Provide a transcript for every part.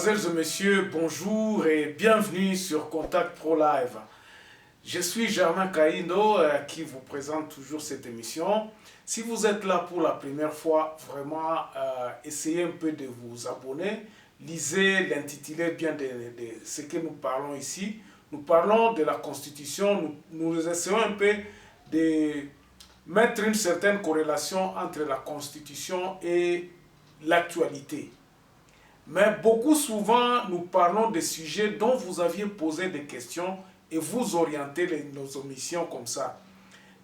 Mesdemoiselles et messieurs, bonjour et bienvenue sur Contact Pro Live. Je suis Germain Kaindo qui vous présente toujours cette émission. Si vous êtes là pour la première fois, vraiment essayez un peu de vous abonner. Lisez l'intitulé bien de ce que nous parlons ici. Nous parlons de la Constitution, nous essayons un peu de mettre une certaine corrélation entre la Constitution et l'actualité. Mais beaucoup souvent, nous parlons de sujets dont vous aviez posé des questions et vous orientez nos émissions comme ça.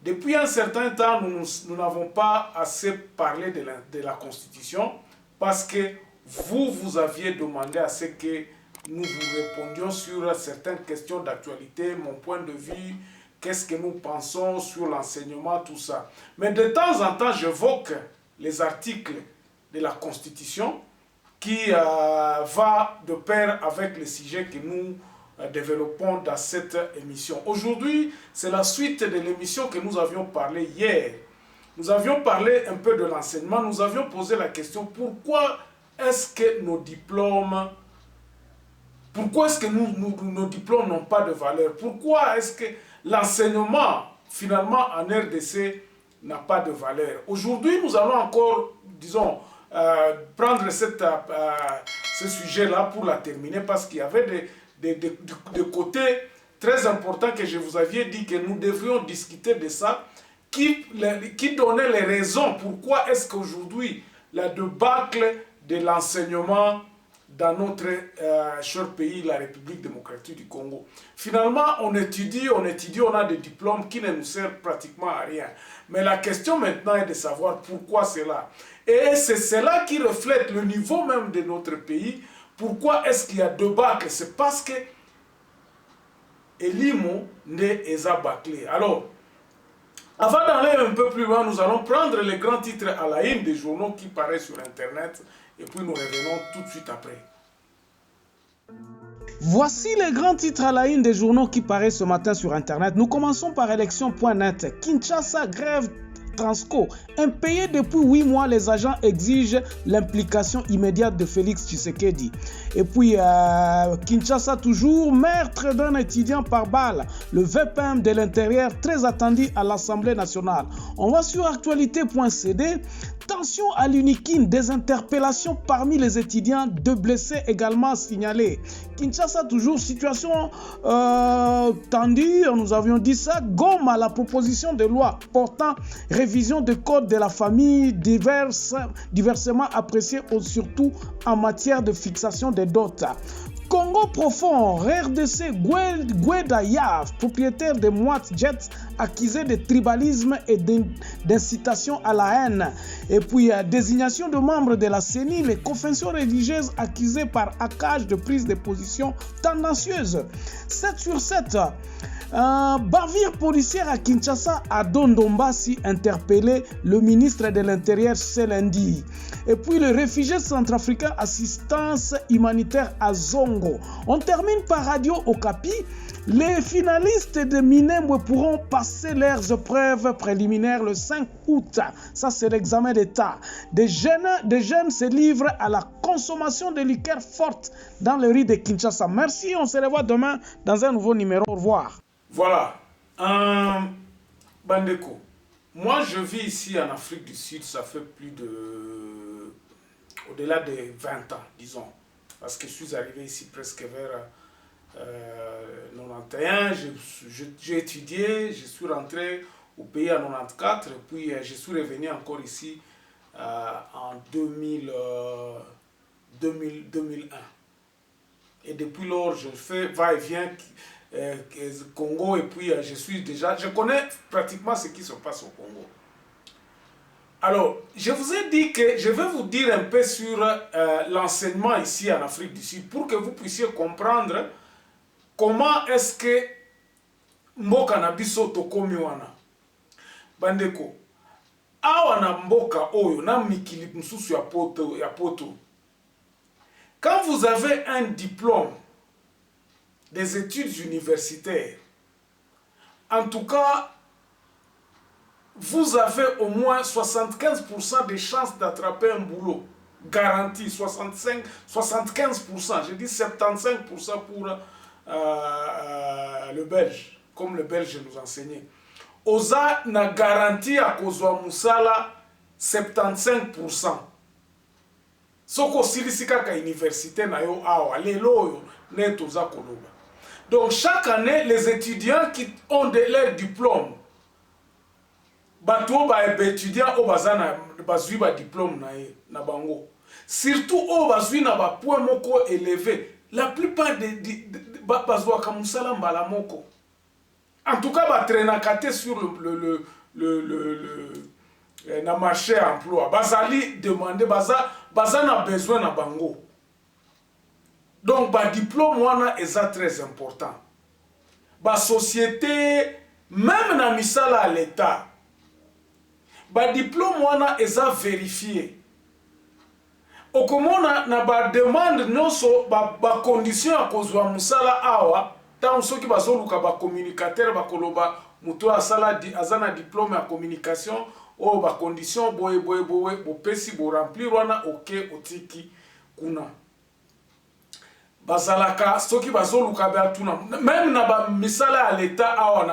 Depuis un certain temps, nous n'avons pas assez parlé de la Constitution parce que vous aviez demandé à ce que nous vous répondions sur certaines questions d'actualité, mon point de vue, qu'est-ce que nous pensons sur l'enseignement, tout ça. Mais de temps en temps, j'évoque les articles de la Constitution qui va de pair avec le sujet que nous développons dans cette émission. Aujourd'hui, c'est la suite de l'émission que nous avions parlé hier. Nous avions parlé un peu de l'enseignement, nous avions posé la question pourquoi est-ce que nos diplômes n'ont pas de valeur? Pourquoi est-ce que l'enseignement, finalement, en RDC, n'a pas de valeur? Aujourd'hui, nous allons encore, disons, prendre ce sujet-là pour la terminer parce qu'il y avait des côtés très importants que je vous avais dit que nous devrions discuter de ça, qui donnaient les raisons pourquoi est-ce qu'aujourd'hui la débâcle de l'enseignement dans notre cher pays, la République démocratique du Congo. Finalement, on étudie, on a des diplômes qui ne nous servent pratiquement à rien. Mais la question maintenant est de savoir pourquoi cela. Et c'est cela qui reflète le niveau même de notre pays. Pourquoi est-ce qu'il y a débâcle? C'est parce que Elimo n'est pas bâclé. Alors, avant d'aller un peu plus loin, nous allons prendre les grands titres à la une des journaux qui paraissent sur Internet et puis nous revenons tout de suite après. Voici les grands titres à la une des journaux qui paraissent ce matin sur Internet. Nous commençons par élection.net. Kinshasa grève Transco. Impayés depuis 8 mois, les agents exigent l'implication immédiate de Félix Tshisekedi. Et puis, Kinshasa toujours, meurtre d'un étudiant par balle. Le VPM de l'intérieur très attendu à l'Assemblée nationale. On va sur actualité.cd. Tension à l'Unikin, des interpellations parmi les étudiants, 2 blessés également signalés. Kinshasa toujours, situation tendue, nous avions dit ça. Goma, la proposition de loi portant révision des codes de la famille diversement appréciée, surtout en matière de fixation des dots. Congo profond, RDC, Gweda Yav, propriétaire de Moat Jets, accusé de tribalisme et d'incitation à la haine. Et puis, désignation de membres de la CENI, les confessions religieuses accusées par hackage de prise de position tendancieuse. 7 sur 7. Bavire policière à Kinshasa, à Dondombasi, interpellé le ministre de l'Intérieur ce lundi. Et puis le réfugié centrafricain, assistance humanitaire à Zongo. On termine par Radio Okapi. Les finalistes de Minembwe pourront passer leurs épreuves préliminaires le 5 août. Ça, c'est l'examen d'État. Des jeunes se livrent à la consommation de liqueurs fortes dans les rues de Kinshasa. Merci, on se revoit demain dans un nouveau numéro. Au revoir. Voilà. Bandeko, moi je vis ici en Afrique du Sud, ça fait au-delà de 20 ans, disons. Parce que je suis arrivé ici presque vers 91, j'ai étudié, je suis rentré au pays en 94, puis je suis revenu encore ici en 2001. Et depuis lors, je fais va-et-vient Congo, et puis je connais pratiquement ce qui se passe au Congo. Alors, je vous ai dit que je vais vous dire un peu sur l'enseignement ici en Afrique du Sud pour que vous puissiez comprendre comment est-ce que mboka na biso tokomi wana. Bandeko, awa na mboka oyo na mikili msusu ya poto. Quand vous avez un diplôme des études universitaires, en tout cas, vous avez au moins 75% de chances d'attraper un boulot garanti, 75%, je dis 75% pour le Belge, comme le Belge nous enseignait. Oza na garanti à kozwa musala 75%. Soko silisika ka université na yo awa, lelo yo, netoza koloba. Donc chaque année, les étudiants qui ont leur diplôme, bato ba étudiants au bazana bazui ba diplôme na bango. Surtout au bazui na ba point moko élevé. La plupart des bazwa kamusala mbala moko. En tout cas, ba traînakate sur na marché à emploi. Bazali demander baza na besoin na bango. Donc ba diplôme wana est très important. Ba société même na misala à l'état. Ba diplôme wana est vérifié. Okomona na ba demande nyonso ba condition à kozwa musala awa tant soki bazoluka ba communicateur ba koloba muto asala azana diplôme à communication o ba condition boye bo pesi bo remplir wana ok otiki kuna bazalaka soki bazoluka ba tuna même na ba misala à l'état awa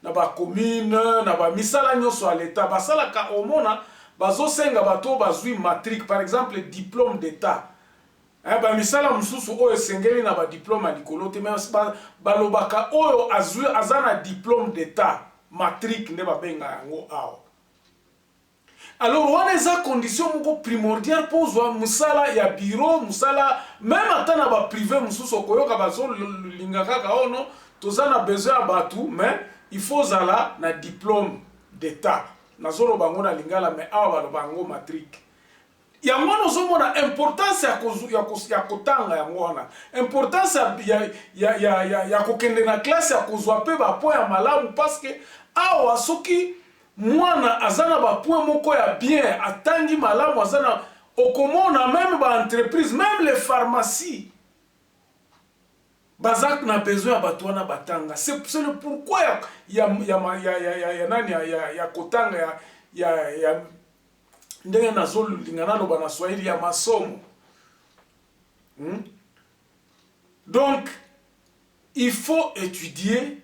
na ba commune na ba misala nyonso à l'état basalaka omona bazosenga bato bazwi matrique par exemple diplôme d'état ba misala mususu oyo esengeli na ba diplôme à likolo te mais balobaka oyo azana diplôme d'état matrique ne babenga yango awa. Alors wana eza condition moko primordiale pour zwa musala ya bureau musala même ata na ba privé mususu okoyoka bazolinga kaka ono tozana besoin ya batu mais il faut zala na diplôme d'état nazolo bango na lingala mais awa baloba yango matrique yango wana ozomona importance ya kotanga yango wana importance ya kokende na classe ya kozwa mpe bapoint ya malamu parce que awa soki mwana azana bapoint moko ya bien atangi malamu azana okomona même ba entreprise même les pharmacies bazak na besoin ya bato wana batanga c'est le pourquoi ya kotanga ya ndenge nazolinga naloba na Swahili ya masomo. Donc il faut étudier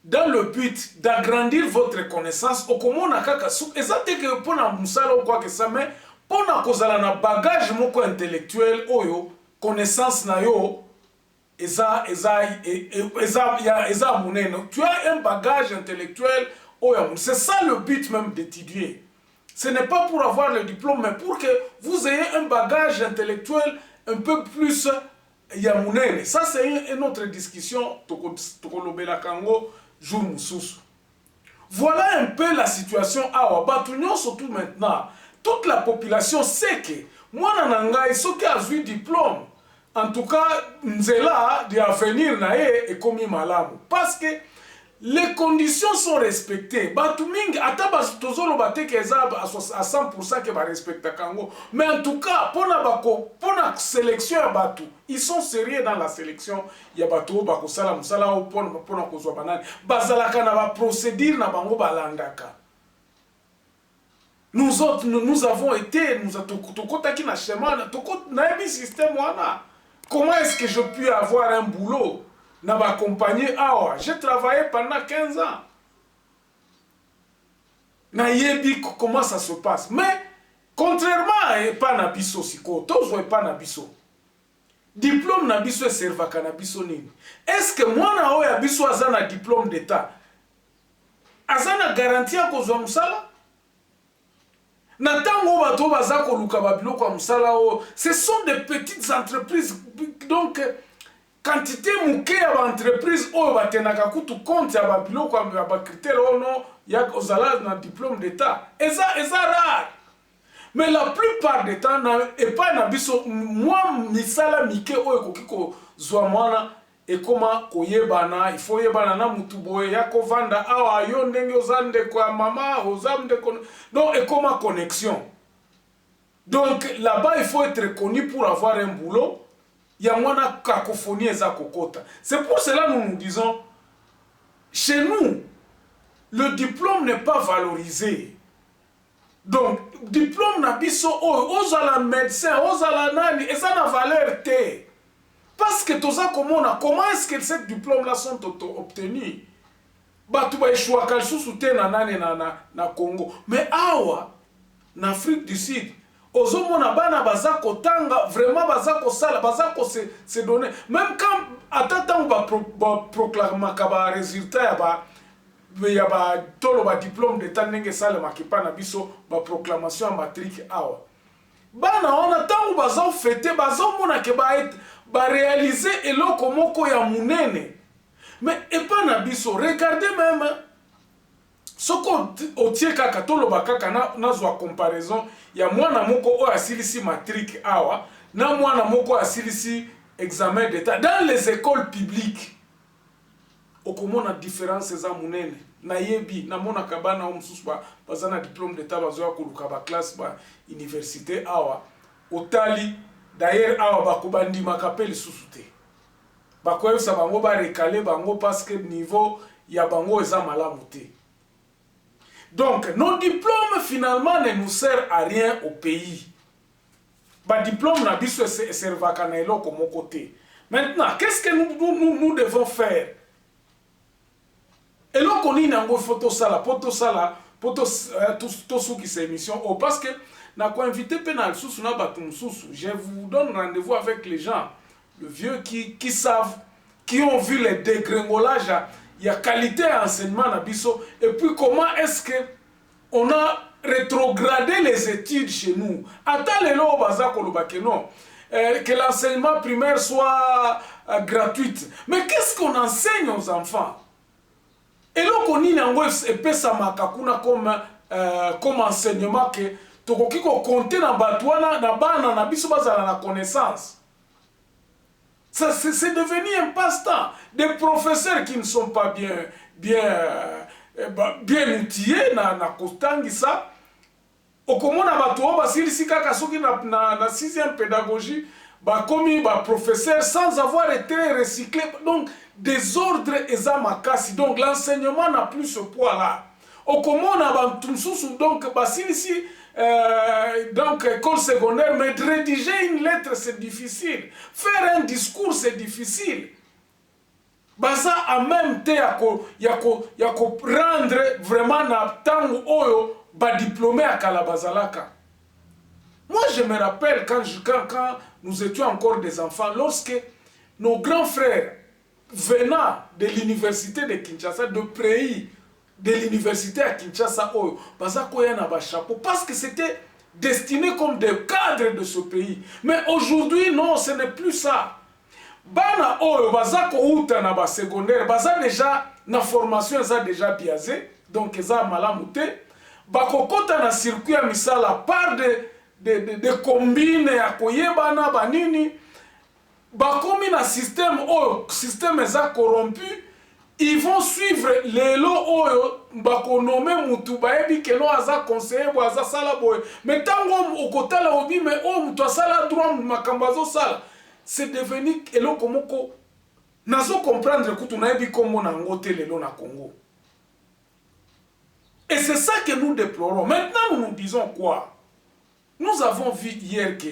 dans le but d'agrandir votre connaissance okomona kaka ezateke pona musala ou quoi que ça mais pona kozala na bagage moko intellectuel oyo connaissance na yo eza munene. Tu as un bagage intellectuel oyo, c'est ça le but même d'étudier. Ce n'est pas pour avoir le diplôme, mais pour que vous ayez un bagage intellectuel un peu plus yamunene. Ça, c'est une autre discussion. Tokolobela Kango, jour mususu. Voilà un peu la situation. Ah, Batunion, surtout maintenant. Toute la population sait que moi, nananga, ce qui a eu diplôme, en tout cas, nzela de avenir nae est comme malamu. Parce que les conditions sont respectées. Batuming ataba tozolo bateke eza à 100% que ba respecta Kango. Mais en tout cas, pona sélection ya batu, ils sont sérieux dans la sélection. Ya batu bako sala musala ou pona kozwa banane. Bazalaka na ba procédure na bango balandaka. Nous autres, nous avons été, nous avons na schéma, na un système wana. Comment est-ce que je puis avoir un boulot? Na ba compagnie awa, j'ai travaillé pendant 15 ans. Na yebi comment ça se passe. Mais contrairement à pas na biso siko, tozo e pas na biso. Diplôme na biso servaka na biso nini? Est-ce que moi na oya biso azana diplôme d'état? Azana garantie ko zo musala? Na tango bato baza ko luka ba biloko musala o, ce sont des petites entreprises donc quantité mouké ya ba entreprise oyo batenaka kutu compte ya ba biloko ya ba critère ono ya ozala na diplôme d'état eza rare. Mais la plupart des temps et pas na biso moi misala mike oyo kokiko zwa mwana et comment koyebana il faut yebana na mutu boye ya kovanda awa yo ndenge ozande kwa mama ozamde donc et comment connexion. Donc là-bas il faut être connu pour avoir un boulot. Yamwana cacophonie eza kokota. C'est pour cela que nous disons, chez nous, le diplôme n'est pas valorisé. Donc, diplôme na biso ozala médecin ozala nani eza na valeur te parce que toza komona comment est-ce que ces diplômes là sont obtenus batu ba échouaka lisusu te na nani na Congo mais awa na Afrique du Sud ozomona bana baza kotanga vraiment baza kosala baza ko se donner même quand atata ba proclamaka ba résultat ya ba tolo ba diplôme d'état ndenge sala makipa na biso ba proclamation ya matrique awa bana ona tango baza fêter baza mona ke ba réaliser eloko moko ya munene mais epa na biso regardez même soko otie kaka toloba kaka na zwa comparaison ya mwana moko oyo asilisi matrique awa na mwana moko asilisi examen d'état dans les écoles publiques okomona différence eza munene na yebi na mona kabana o mususu baza na diplôme d'état bazoya koluka ba classe ba université awa otali d'ailleurs awa bakobandimaka pe lisusu te bakoyebisa bango barekale bango parce que niveau ya bango eza malamu te. Donc nos diplômes finalement ne nous servent à rien au pays. Ba diplôme na biso servaka na eloko moko te. Maintenant, qu'est-ce que nous devons faire? Et là, on a une photo sala, tout ce qui c'est émission. Oh, parce que, n'a invité pénal sous na batum sous. Je vous donne rendez-vous avec les gens, le vieux qui savent, qui ont vu les dégringolages, il y a qualité d'enseignement na biso. Et puis, comment est-ce que on a rétrogradé les études chez nous? Attends les lots bazako non. Que l'enseignement primaire soit gratuit. Mais qu'est-ce qu'on enseigne aux enfants? Et là, on a comme enseignement que tokoki ko compter na batwana na bana na biso bazala na connaissance. C'est devenu un passe-temps. Des professeurs qui ne sont pas bien outillés na kostangisa. Okomona bato o basilisi kaka soki na 6e pédagogie ba komi ba professeur sans avoir été recyclé. Donc désordre eza makasi. Donc l'enseignement n'a plus ce poids là. Okomona ba tumsusu donc basilisi donc école secondaire, mais de rédiger une lettre c'est difficile. Faire un discours c'est difficile. Baza en même temps yako rendre vraiment na tango oyo ba diplômé à Kalabazalaka. Moi je me rappelle quand nous étions encore des enfants, lorsque nos grands frères venant de l'université de Kinshasa, de Prei, de l'université à Kinshasa, baza koya na ba chapeau parce que c'était destiné comme des cadres de ce pays. Mais aujourd'hui non, ce n'est plus ça. Bana oyo baza ko uta na ba secondaire, baza déjà na formation eza déjà biaisé, donc eza malamu te. Bakokota na circuit ya misala par de combine ya koyebana banini bakomi na système eza corrompu. Ils vont suivre les lots oyo bakonome mutu baebi ke no aza conseiller bo aza sala boy mais tango okotala obi mais mutu asala droit makambo azo sala c'est devenu eloko moko nazo comprendre kutu naebi komo na ngote lelo na Congo. Et c'est ça que nous déplorons. Maintenant, nous nous disons quoi? Nous avons vu hier que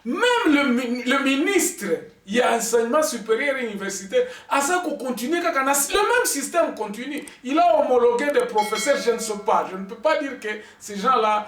même le ministre, il y a enseignement supérieur et universitaire, à ça qu'on continue, le même système continue. Il a homologué des professeurs, je ne sais pas. Je ne peux pas dire que ces gens-là...